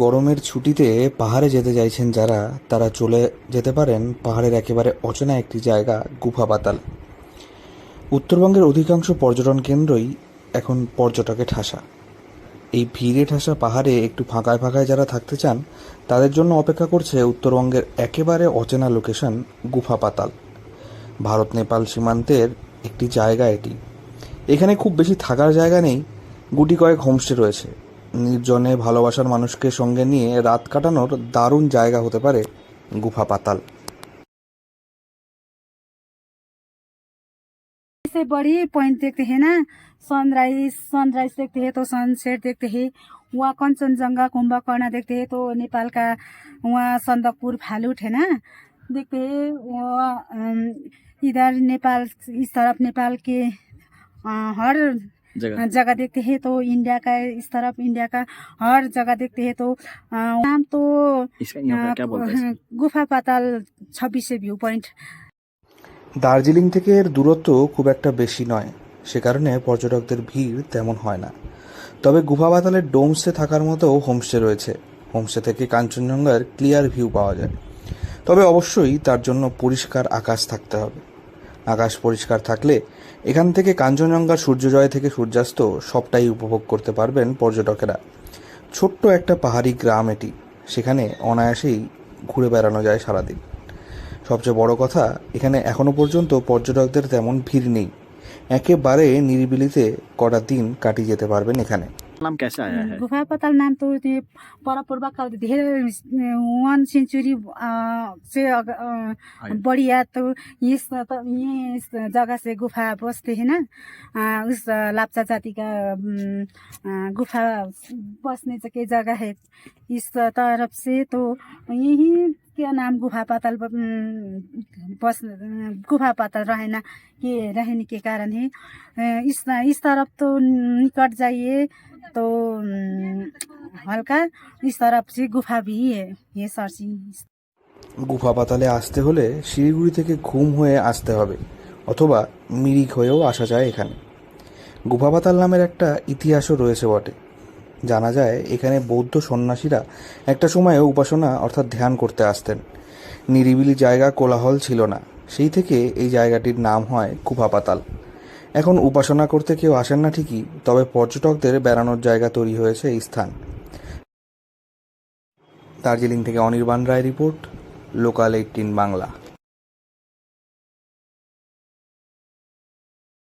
গরমের ছুটিতে পাহাড়ে যেতে চাইছেন যারা, তারা চলে যেতে পারেন পাহাড়ের একেবারে অচেনা একটি জায়গা গুফা পাতাল। উত্তরবঙ্গের অধিকাংশ পর্যটন কেন্দ্রই এখন পর্যটকে ঠাসা। এই ভিড়ে ঠাসা পাহাড়ে একটু ফাঁকায় ফাঁকায় যারা থাকতে চান, তাদের জন্য অপেক্ষা করছে উত্তরবঙ্গের একেবারে অচেনা লোকেশন গুফা পাতাল। ভারত নেপাল সীমান্তের একটি জায়গা এটি। এখানে খুব বেশি থাকার জায়গা নেই, গুটি কয়েক হোমস্টে রয়েছে। নির্জনে ভালোবাসার মানুষকে সঙ্গে নিয়ে রাত কাটানোর দারুণ জায়গা হতে পারে গুফা পাতাল। से बड़ी पॉइंट देखते हैं ना, सनराइज देखते हैं तो सनसेट देखते हैं। वहाँ कंचनजंगा कुंभकर्ण देखते हैं तो नेपाल का वहाँ सन्दकपुर फालुट है ना, देखते हैं। इधर नेपाल, इस तरफ नेपाल के हर जगह देखते हैं तो इंडिया का, इस तरफ इंडिया का हर जगह देखते हैं। तो नाम तो क्या बोलते हैं? गुफा पाताल 26 व्यू पॉइंट। দার্জিলিং থেকে এর দূরত্ব খুব একটা বেশি নয়, সে কারণে পর্যটকদের ভিড় তেমন হয় না। তবে গুফা পাতালের ডোমসে থাকার মতো হোমস্টে রয়েছে। হোমস্টে থেকে কাঞ্চনজঙ্ঘার ক্লিয়ার ভিউ পাওয়া যায়। তবে অবশ্যই তার জন্য পরিষ্কার আকাশ থাকতে হবে। আকাশ পরিষ্কার থাকলে এখান থেকে কাঞ্চনজঙ্ঘার সূর্যোদয় থেকে সূর্যাস্ত সবটাই উপভোগ করতে পারবেন পর্যটকেরা। ছোট্ট একটা পাহাড়ি গ্রাম এটি, সেখানে অনায়াসেই ঘুরে বেড়ানো যায় সারাদিন। সবচেয়ে বড় কথা, এখানে এখনো পর্যন্ত পর্যটকদের তেমন ভিড় নেই। একেবারে নিরিবিলিতে কটা দিন কাটিয়ে যেতে পারবেন এখানে। नाम कैसे आया है? गुफा पाताल नाम तो त्यो पूर्वकाल धेरै 1 सेन्चुरी से बढी या तो इस जगह से गुफा बसते हैं ना, उस लाप्चा जाति का गुफा बसने के जगह है। इस तरफ से तो यही क्या नाम गुफा पाताल बस गुफा पाताल रहने के कारण है। इस तरफ तो निकट जाइए तो हल्का, इस तरफ से गुफा भी है ये सरसी। গুফা পাতালে আসতে হলে শিলিগুড়ি থেকে ঘুম হয়ে আসতে হবে, অথবা মিরিক হয়েও আসা যায় এখানে। গুফা পাতাল নামের একটা ইতিহাসও রয়েছে বটে। জানা যায় এখানে বৌদ্ধ সন্ন্যাসীরা একটা সময়ে উপাসনা অর্থাৎ ধ্যান করতে আসতেন। নিরিবিলি জায়গা, কোলাহল ছিল না, সেই থেকে এই জায়গাটির নাম হয় গুফা পাতাল। এখন উপাসনা করতে কেউ আসেন না ঠিকই, তবে পর্যটকদের বেড়ানোর জায়গা তৈরি হয়েছে এই স্থান। দার্জিলিং থেকে অনির্বাণ রায় রিপোর্ট, লোকাল 18 বাংলা।